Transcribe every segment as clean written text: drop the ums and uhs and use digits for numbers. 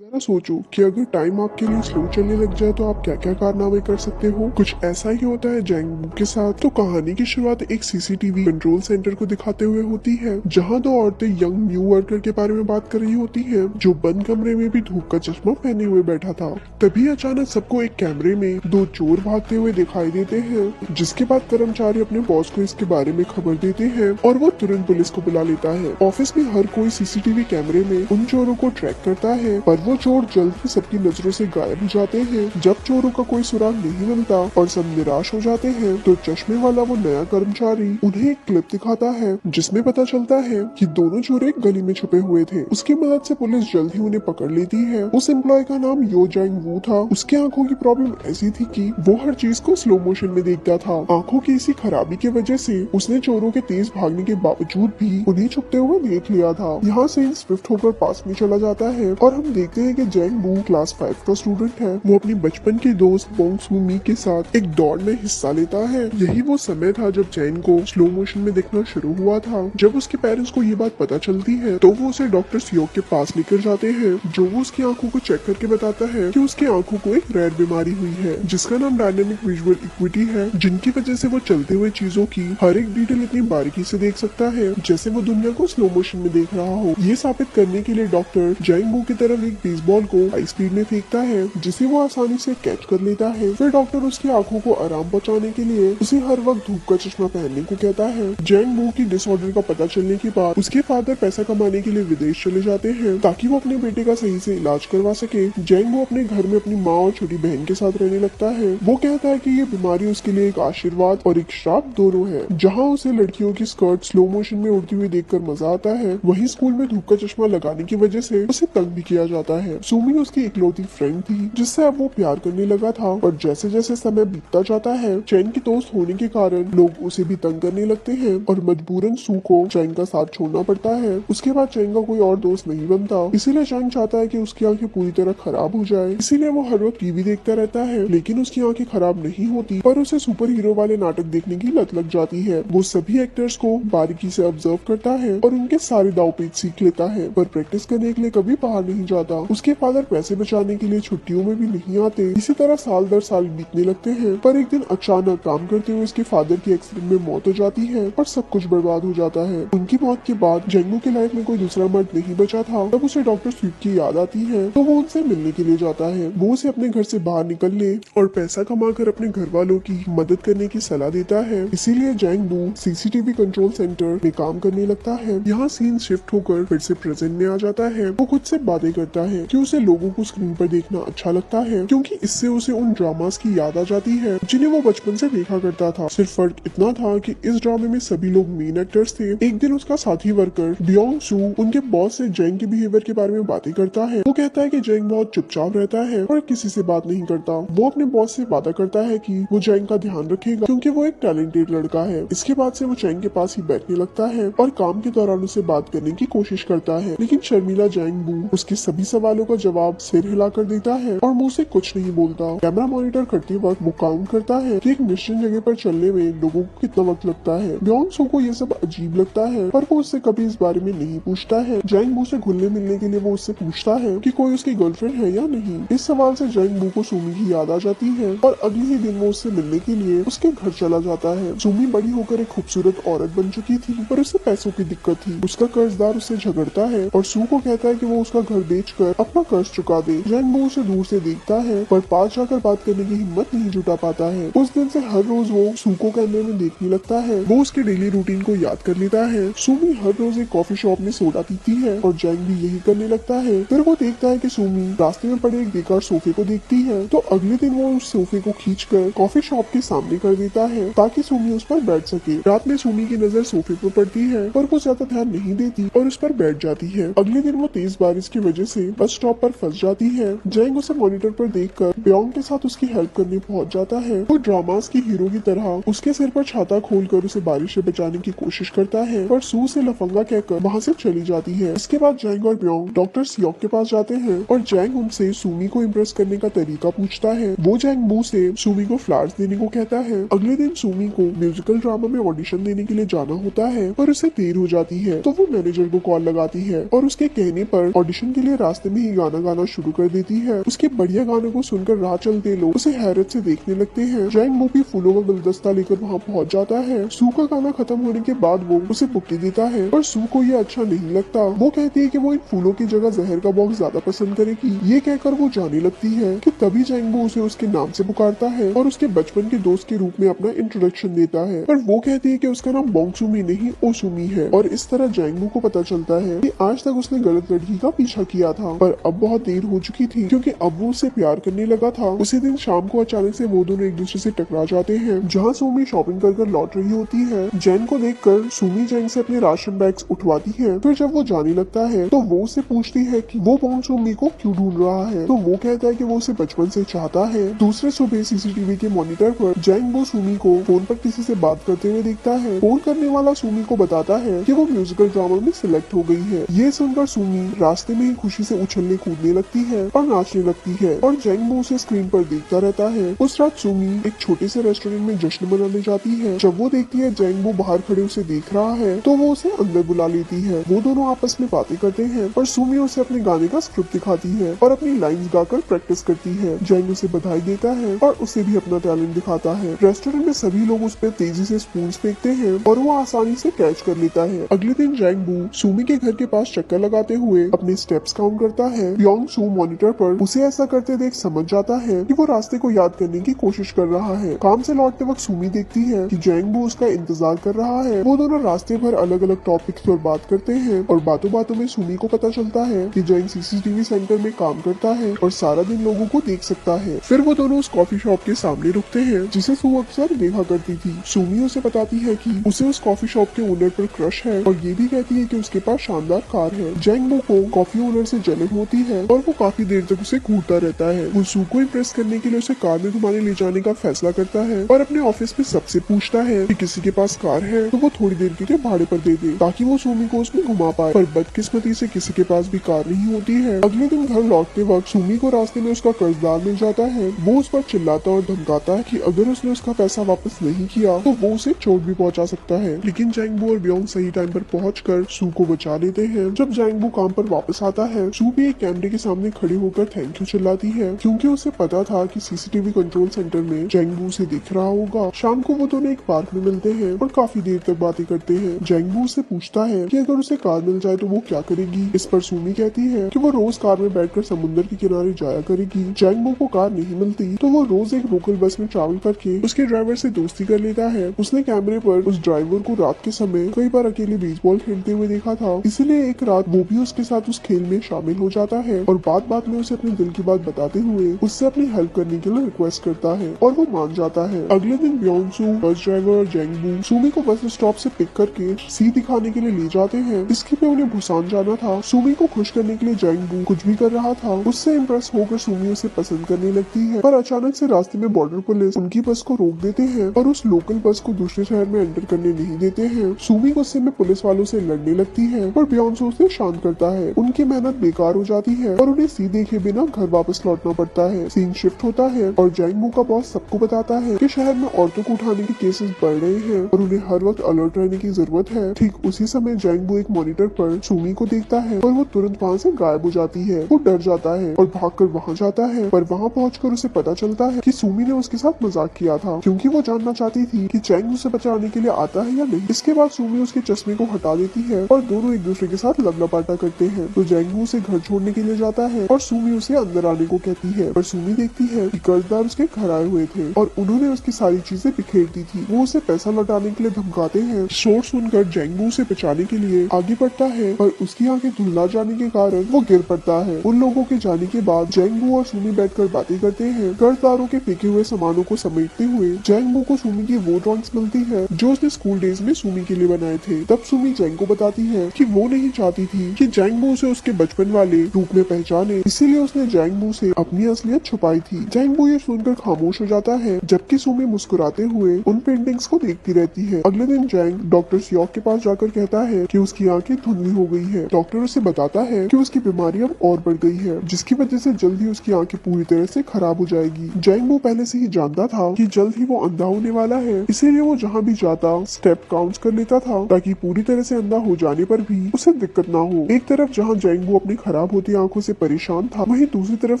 जरा सोचो कि अगर टाइम आपके लिए स्लो चलने लग जाए तो आप क्या क्या कारनामे कर सकते हो। कुछ ऐसा ही होता है जैंग बू के साथ। तो कहानी की शुरुआत एक सीसीटीवी कंट्रोल सेंटर को दिखाते हुए होती है, जहां दो औरतें यंग न्यू वर्कर के बारे में बात कर रही होती हैं, जो बंद कमरे में भी धूप का चश्मा पहने हुए बैठा था। तभी अचानक सबको एक कैमरे में दो चोर भागते हुए दिखाई देते हैं, जिसके बाद कर्मचारी अपने बॉस को इसके बारे में खबर देते हैं और वो तुरंत पुलिस को बुला लेता है। ऑफिस में हर कोई सीसीटीवी कैमरे में उन चोरों को ट्रैक करता है, पर वो चोर जल्द ही सबकी नजरों से गायब हो जाते हैं। जब चोरों का कोई सुराग नहीं मिलता और सब निराश हो जाते हैं, तो चश्मे वाला वो नया कर्मचारी उन्हें एक क्लिप दिखाता है, जिसमें पता चलता है कि दोनों चोर एक गली में छुपे हुए थे। उसकी मदद से पुलिस जल्द ही उन्हें पकड़ लेती है। उस एम्प्लॉय का नाम यो जैंग वू था। उसकी आंखों की प्रॉब्लम ऐसी थी कि वो हर चीज को स्लो मोशन में देखता था। आंखों की इसी खराबी की वजह से उसने चोरों के तेज भागने के बावजूद भी उन्हें छुपते हुए देख लिया था। यहाँ से स्विफ्ट होकर पास में चला जाता है और हम देखते हैं कि जैंग बू क्लास 5 का स्टूडेंट है। वो अपनी बचपन के दोस्त बोंग सू मी के साथ एक दौड़ में हिस्सा लेता है। यही वो समय था जब जैन को स्लो मोशन में देखना शुरू हुआ था। जब उसके पेरेंट्स को ये बात पता चलती है तो वो उसे डॉक्टर सियोक के पास लेकर जाते हैं, जो वो उसकी आंखों को चेक करके बताता है कि उसकी आंखों को एक रेयर बीमारी हुई है, जिसका नाम डायनेमिक विजुअल इक्विटी है, जिनकी वजह से वो चलते हुए चीजों की हर एक डिटेल इतनी बारीकी से देख सकता है जैसे वो दुनिया को स्लो मोशन में देख रहा हो। ये साबित करने के लिए डॉक्टर जैंग बू की तरफ एक बेसबॉल को हाई स्पीड में फेंकता है, जिसे वो आसानी से कैच कर लेता है। फिर डॉक्टर उसकी आंखों को आराम पहुंचाने के लिए उसे हर वक्त धूप का चश्मा पहनने को कहता है। जैंग बू की डिसऑर्डर का पता चलने के बाद उसके फादर पैसा कमाने के लिए विदेश चले जाते हैं, ताकि वो अपने बेटे का सही से इलाज करवा सके। जैंग बू अपने घर में अपनी माँ और छोटी बहन के साथ रहने लगता है। वो कहता है कि ये बीमारी उसके लिए एक आशीर्वाद और एक श्राप दोनों है। जहाँ उसे लड़कियों की स्कर्ट स्लो मोशन में उड़ती हुई देखकर मजा आता है, वहीं स्कूल में धूप का चश्मा लगाने की वजह से उसे तंग भी किया जाता है। सुमी उसकी इकलौती फ्रेंड थी, जिससे अब वो प्यार करने लगा था। और जैसे जैसे समय बीतता जाता है, चैन की दोस्त होने के कारण लोग उसे भी तंग करने लगते हैं और मजबूरन सू को चैन का साथ छोड़ना पड़ता है। उसके बाद चैन का कोई और दोस्त नहीं बनता, इसीलिए चैन चाहता है कि उसकी आंखें पूरी तरह खराब हो जाए। इसीलिए वो हर वक्त टीवी देखता रहता है, लेकिन उसकी आंखें खराब नहीं होती, पर उसे सुपर हीरो वाले नाटक देखने की लत लग जाती है। वो सभी एक्टर्स को बारीकी से ऑब्जर्व करता है और उनके सारे दावपेच सीख लेता है, पर प्रैक्टिस करने के लिए कभी बाहर नहीं जाता। उसके फादर पैसे बचाने के लिए छुट्टियों में भी नहीं आते। इसी तरह साल दर साल बीतने लगते हैं, पर एक दिन अचानक काम करते हुए उसके फादर की एक्सीडेंट में मौत हो जाती है और सब कुछ बर्बाद हो जाता है। उनकी मौत के बाद जंगू की लाइफ में कोई दूसरा मर्द नहीं बचा था। तब उसे डॉक्टर स्वीप की याद आती है, तो वो उनसे मिलने के लिए जाता है। वो उसे अपने घर से बाहर निकलने और पैसा कमाकर अपने घर वालों की मदद करने की सलाह देता है। इसीलिए जैंग बू सीसीटीवी कंट्रोल सेंटर में काम करने लगता है। यहाँ सीन शिफ्ट होकर फिर से प्रेजेंट में आ जाता है। वो खुद से बातें करता है कि उसे लोगों को स्क्रीन पर देखना अच्छा लगता है, क्योंकि इससे उसे उन ड्रामास की याद आ जाती है जिन्हें वो बचपन से देखा करता था। सिर्फ फर्क इतना था कि इस ड्रामे में सभी लोग मेन एक्टर्स थे। एक दिन उसका साथी वर्कर बियोंग सू उनके बॉस से जैंग के बिहेवियर के बारे में बातें करता है। वो कहता है कि जैंग बहुत चुपचाप रहता है और किसी से बात नहीं करता। वो अपने बॉस से वादा करता है कि वो जैंग का ध्यान रखेगा, क्योंकि वो एक टैलेंटेड लड़का है। इसके बाद से वो जैंग के पास ही बैठने लगता है और काम के दौरान उसे बात करने की कोशिश करता है, लेकिन शर्मिला जैंग बू उसके सभी सवालों का जवाब सिर हिलाकर देता है और मुंह से कुछ नहीं बोलता। कैमरा मॉनिटर करते वक्त वो काउंट करता है कि एक निश्चित जगह पर चलने में लोगों को कितना वक्त लगता है। बियोंग सू को ये सब अजीब लगता है, पर वो उससे कभी इस बारे में नहीं पूछता है। जैंग बू से घुलने मिलने के लिए वो उससे पूछता है कि कोई उसकी गर्लफ्रेंड है या नहीं। इस सवाल से जैंग बू को सुमी की याद आ जाती है और अगले ही दिन वो उससे मिलने के लिए उसके घर चला जाता है। सुमी बड़ी होकर एक खूबसूरत औरत बन चुकी थी, पर उसे पैसों की दिक्कत थी। उसका कर्जदार उससे झगड़ता है और सू को कहता है कि वो उसका घर बेचकर अपना कर्ज चुका दे। जैंग बू उसे दूर से देखता है, पर पास जाकर बात करने की हिम्मत नहीं जुटा पाता है। उस दिन से हर रोज वो सू को कैमरे में देखने लगता है। वो उसके डेली रूटीन को याद कर लेता है। सुमी हर रोज एक कॉफी शॉप में सोडा पीती है और जैंग भी यही करने लगता है। फिर वो देखता है कि सुमी रास्ते में पड़े एक बेकार सोफे को देखती है, तो अगले दिन वो उस सोफे को खींचकर कॉफी शॉप के सामने कर देता है, ताकि सुमी उस पर बैठ सके। रात में सुमी की नजर सोफे पर पड़ती है, पर वो ज्यादा ध्यान नहीं देती और उस पर बैठ जाती है। अगले दिन वो तेज बारिश की वजह से बस स्टॉप पर फंस जाती है। जैंग उसे मॉनिटर पर देखकर बियोंग के साथ उसकी हेल्प करने पहुंच जाता है। वो ड्रामास की हीरो की तरह उसके सिर पर छाता खोलकर उसे बारिश से बचाने की कोशिश करता है, पर सू से लफंगा कहकर वहां से चली जाती है। इसके बाद जैंग और बियोंग डॉक्टर सियोक के पास जाते हैं और जैंग उनसे सुमी को इम्प्रेस करने का तरीका पूछता है। वो जैंग बू से सुमी को फ्लावर्स देने को कहता है। अगले दिन सुमी को म्यूजिकल ड्रामा में ऑडिशन देने के लिए जाना होता है, पर उसे देर हो जाती है, तो वो मैनेजर को कॉल लगाती है और उसके कहने पर ऑडिशन के लिए रास्ते रास्ते में ही गाना गाना शुरू कर देती है। उसके बढ़िया गाने को सुनकर राह चलते लोग उसे हैरत से देखने लगते हैं। जैंग वो भी फूलों का गुलदस्ता लेकर वहाँ पहुँच जाता है। सू का गाना खत्म होने के बाद वो उसे बुक्की देता है, पर सू को ये अच्छा नहीं लगता। वो कहती है कि वो इन फूलों की जगह जहर का बॉक्स ज्यादा पसंद करेगी। ये कहकर वो जाने लगती है कि तभी जैंगबो उसे उसके नाम से पुकारता है और उसके बचपन के दोस्त के रूप में अपना इंट्रोडक्शन देता है। पर वो कहती है कि उसका नाम बोंगसुमी नहीं ओसुमी है। और इस तरह जैंगबो को पता चलता है कि आज तक उसने गलत लड़की का पीछा किया था, पर अब बहुत देर हो चुकी थी क्योंकि अब वो उससे प्यार करने लगा था। उसी दिन शाम को अचानक से वो दोनों एक दूसरे से टकरा जाते हैं। जहाँ सुमी शॉपिंग कर लौट रही होती है, जैन को देखकर सुमी जैंग से अपने राशन बैग्स उठवाती है। फिर जब वो जाने लगता है तो वो उससे पूछती है कि वो बोंगसुमी को क्यों ढूंढ रहा है, तो वो कहता है कि वो उसे बचपन से चाहता है। दूसरे सुबह सीसीटीवी के मॉनिटर पर जैंग वो सुमी को फोन पर किसी से बात करते हुए देखता है। फोन करने वाला सुमी को बताता है कि वो म्यूजिकल ड्रामा में सिलेक्ट हो गई है। ये सुनकर सुमी रास्ते में ही खुशी से उछलने कूदने लगती है और नाचने लगती है और जैंग वो उसे स्क्रीन पर देखता रहता है। उस रात सुमी एक छोटे से रेस्टोरेंट में जश्न मनाने जाती है। जब वो देखती है जैंग वो बाहर खड़े उसे देख रहा है तो वो उसे अंदर बुला लेती है। वो दोनों आपस में बातें करते हैं और सुमी उसे अपने गाने का स्क्रिप्ट दिखाती है और अपनी लाइंस गाकर प्रैक्टिस करती है। जैंग उसे बधाई देता है और उसे भी अपना टैलेंट दिखाता है। रेस्टोरेंट में सभी लोग उस पर तेजी से स्पून फेंकते हैं और वो आसानी से कैच कर लेता है। अगले दिन जैंग बू सुमी के घर के पास चक्कर लगाते हुए अपने स्टेप्स काउंट करता है। योंग सू मॉनिटर पर उसे ऐसा करते देख समझ जाता है कि वो रास्ते को याद करने की कोशिश कर रहा है। काम से लौटते वक्त सुमी देखती है कि जैंग बू उसका इंतजार कर रहा है। वो दोनों रास्ते भर अलग अलग टॉपिक्स पर बात करते हैं और बातों बातों में सुमी को पता चलता है कि जैंग सीसीटीवी सेंटर में काम करता है और सारा दिन लोगों को देख सकता है। फिर वो दोनों उस कॉफी शॉप के सामने रुकते हैं जिसे सू अक्सर देखा करती थी। सुमी उसे बताती है कि उसे उस कॉफी शॉप के ओनर पर क्रश है और ये भी कहती है कि उसके पास शानदार कार है। जैंग बू को कॉफी ओनर से जलन होती है और वो काफी देर तक उसे घूरता रहता है। वो सू को इम्प्रेस करने के लिए उसे कार में घुमाने ले जाने का फैसला करता है और अपने ऑफिस में सबसे पूछता है कि किसी के पास कार है तो वो थोड़ी देर के लिए भाड़े पर दे दे ताकि वो सुमी को उसमें घुमा पाए। पर बदकिस्मती से किसी के पास भी कार नहीं होती है। अगले दिन घर लौटते वक्त सुमी को रास्ते में उसका कर्जदार मिल जाता है। वो उस पर चिल्लाता और धमकाता है कि अगर उसने उसका पैसा वापस नहीं किया तो वो उसे चोट भी पहुंचा सकता है। लेकिन जैंगबू और ब्योंग सही टाइम पर पहुंचकर सू को बचा लेते हैं। जब जैंगबू काम पर वापस आता है, सू भी एक कैमरे के सामने खड़ी होकर थैंक यू चिल्लाती है क्योंकि उसे पता था कि सीसीटीवी कंट्रोल सेंटर में जैंगबू उसे दिख रहा होगा। शाम को वो दोनों एक पार्क में मिलते हैं और काफी देर तक बातें करते हैं। जैंगबू से पूछता है कि अगर उसे कार मिल जाए तो वो क्या करेगी। इस पर सुमी कहती है कि वो रोज कार में बैठकर समुद्र के किनारे जाया करेगी। जैंगबू को कार नहीं मिलती तो वो रोज एक लोकल बस में ट्रैवल करके उसके ड्राइवर से दोस्ती कर लेता है। उसने कैमरे पर उस ड्राइवर को रात के समय कई बार अकेले बेसबॉल खेलते हुए देखा था, इसलिए एक रात वो भी उसके साथ उस खेल में शामिल हो जाता है और बात बात में उसे अपने दिल की बात बताते हुए उससे अपनी हेल्प करने के लिए रिक्वेस्ट करता है और वो मान जाता है। अगले दिन ब्योंग-सू, बस ड्राइवर और जैंगबू सुमी को बस स्टॉप से पिक करके सी दिखाने के लिए ले जाते हैं। इसके पे उन्हें भुसान जाना था। सुमी को खुश करने के लिए जैंगबू कुछ भी कर रहा था। उससे इम्प्रेस होकर सुमी उसे पसंद करने लगती है, पर अचानक से रास्ते में बॉर्डर पुलिस उनकी बस को रोक देते हैं और उस लोकल बस को दूसरे शहर में एंटर करने नहीं देते हैं। सुमी गुस्से में पुलिस वालों से लड़ने लगती है पर ब्योंग-सू उसे शांत करता है। उनकी मेहनत बेकार हो जाती है और उन्हें सी देखे बिना घर वापस लौटना पड़ता है। सीन शिफ्ट होता है और जैंगबू का बॉस सबको बताता है कि शहर में औरतों को उठाने के केसेस बढ़ रहे हैं और उन्हें हर वक्त अलर्ट रहने की जरूरत है। ठीक उसी समय जैंगबू एक मॉनिटर पर सुमी को देखता है और वो तुरंत वहाँ से गायब हो जाती है। वो डर जाता है और भागकर वहाँ जाता है, पर वहाँ पहुंचकर उसे पता चलता है कि सुमी ने उसके साथ मजाक किया था क्योंकि वो जानना चाहती थी कि जैंग उसे बचाने के लिए आता है या नहीं। इसके बाद सुमी उसके चश्मे को हटा देती है और दोनों एक दूसरे के साथ लपलपाटा करते हैं। तो जैंगबू उसे घर छोड़ने के लिए जाता है और सुमी उसे अंदर आने को कहती है, पर सुमी देखती है कि कर्जदार उसके घर आए हुए थे और उन्होंने उसकी सारी चीजें बिखेर दी थी। वो उसे पैसा लौटाने के लिए धमकाते हैं। शोर सुनकर जैंगबू उसे बचाने के लिए आगे बढ़ता है पर उसकी आंखें धुंधला जाने के कारण वो गिर पड़ता है। उन लोगों के जाने के बाद जैंगबू और सुमी बैठकर बातें करते हैं। कर्जदारों के फेंके हुए सामानों को समेटते हुए जैंगबू को सुमी की वो ड्रॉइंग्स मिलती है जो उसने स्कूल डेज में सुमी के लिए बनाए थे। तब सुमी जैंग को बताती है कि वो नहीं चाहती थी कि जैंगबू उसे उसके बचपन वाले रूप में पहचाने, इसीलिए उसने जैंगबू से अपनी असलियत छुपाई थी। जैंगबू ये सुनकर खामोश हो जाता है जबकि सुमी मुस्कुराते हुए उन पेंटिंग्स को देखती रहती है। अगले दिन जैंग डॉक्टर सियोक के पास जाकर कहता है कि उसकी आंखें धुंधली हो गई है। डॉक्टर उसे बताता है कि उसकी बीमारी अब और बढ़ गई है जिसकी वजह से जल्द ही उसकी आंखें पूरी तरह से खराब हो जाएगी। जैंगबू पहले से ही जानता था कि जल्द ही वो अंधा होने वाला है, इसीलिए वो जहाँ भी जाता स्टेप काउंट कर लेता था ताकि पूरी तरह से अंधा हो जाने पर भी उसे दिक्कत ना हो। एक तरफ जहाँ जैंगबू अपने खराब खराब होती आंखों से परेशान था, वहीं दूसरी तरफ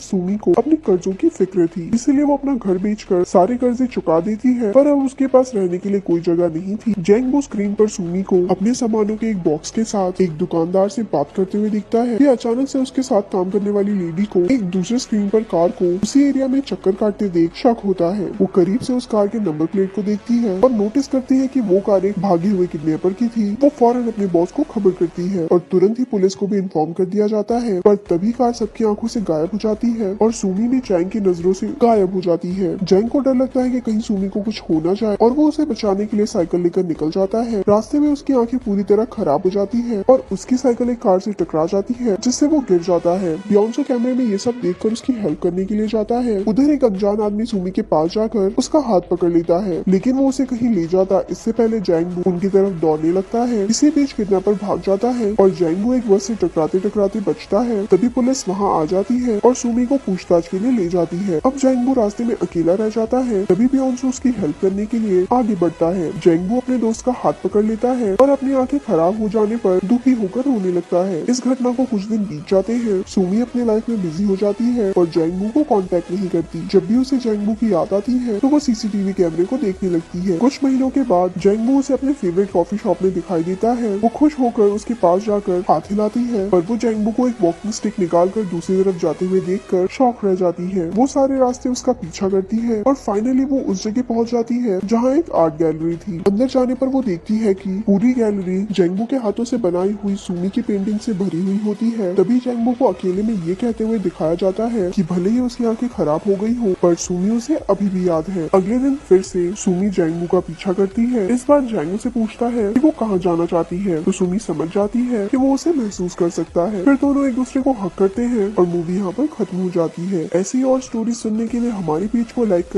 सुमी को अपने कर्जों की फिक्र थी, इसीलिए वो अपना घर बेचकर सारे कर्जे चुका देती है। पर अब उसके पास रहने के लिए कोई जगह नहीं थी। जैंगो स्क्रीन पर सुमी को अपने सामानों के एक बॉक्स के साथ एक दुकानदार से बात करते हुए दिखता है। ये अचानक से उसके साथ काम करने वाली लेडी को एक दूसरे स्क्रीन पर कार को उसी एरिया में चक्कर काटते देख शक होता है। वो करीब से उस कार के नंबर प्लेट को देखती है और नोटिस करती है कि वो कार एक भागे हुए किडनैपर की थी। वो फौरन अपने बॉस को खबर करती है और तुरंत ही पुलिस को भी इन्फॉर्म कर दिया जाता है। पर तभी कार सबकी आंखों से गायब हो जाती है और सुमी भी जैंग की नजरों से गायब हो जाती है। जैंग को डर लगता है कि कहीं सुमी को कुछ हो ना जाए और वो उसे बचाने के लिए साइकिल लेकर निकल जाता है। रास्ते में उसकी आंखें पूरी तरह खराब हो जाती है और उसकी साइकिल एक कार से टकरा जाती है, जिससे वो गिर जाता है। बियोंसे कैमरे में ये सब देखकर उसकी हेल्प करने के लिए जाता है। उधर एक अनजान आदमी सुमी के पास जाकर उसका हाथ पकड़ लेता है, लेकिन वो उसे कहीं ले जाता इससे पहले जैंगबू उनकी तरफ दौड़ने लगता है। इसी बीच किडनैपर भाग जाता है और जैंगबू एक बस से टकराते टकराते बचता है। तभी पुलिस वहाँ आ जाती है और सुमी को पूछताछ के लिए ले जाती है। अब जैंगबू रास्ते में अकेला रह जाता है। तभी बियोंसे उसकी हेल्प करने के लिए आगे बढ़ता है। जैंगबू अपने दोस्त का हाथ पकड़ लेता है और अपनी आंखें खराब हो जाने पर दुखी होकर रोने लगता है। इस घटना को कुछ दिन बीत जाते हैं। सुमी अपने लाइफ में बिजी हो जाती है और जैंगबू को कांटेक्ट नहीं करती। जब भी उसे जैंगबू की याद आती है तो वो सीसीटीवी कैमरे को देखने लगती है। कुछ महीनों के बाद जैंगबू उसे अपने फेवरेट कॉफी शॉप में दिखाई देता है। वो खुश होकर उसके पास जाकर हाथ हिलाती है, पर वो जैंगबू को एक वॉकिंग स्टिक निकालकर दूसरी तरफ जाते हुए देखकर शॉक रह जाती है। वो सारे रास्ते उसका पीछा करती है और फाइनली वो उस जगह पहुंच जाती है जहाँ एक आर्ट गैलरी थी। अंदर जाने पर वो देखती है कि पूरी गैलरी जैंगबू के हाथों से बनाई हुई सुमी की पेंटिंग से भरी हुई होती है। तभी जैंगबू को अकेले में ये कहते हुए दिखाया जाता है कि भले ही उसकी आंखें खराब हो गई हो, पर सुमी उसे अभी भी याद है। अगले दिन फिर से सुमी जैंगबू का पीछा करती है। इस बार जैंगबू से पूछता है कि वो कहाँ जाना चाहती है, तो सुमी समझ जाती है कि वो उसे महसूस कर सकता है। फिर दोनों एक दूसरे को हक करते हैं और मूवी यहाँ पर खत्म हो जाती है। ऐसी और स्टोरी सुनने के लिए हमारे पेज को लाइक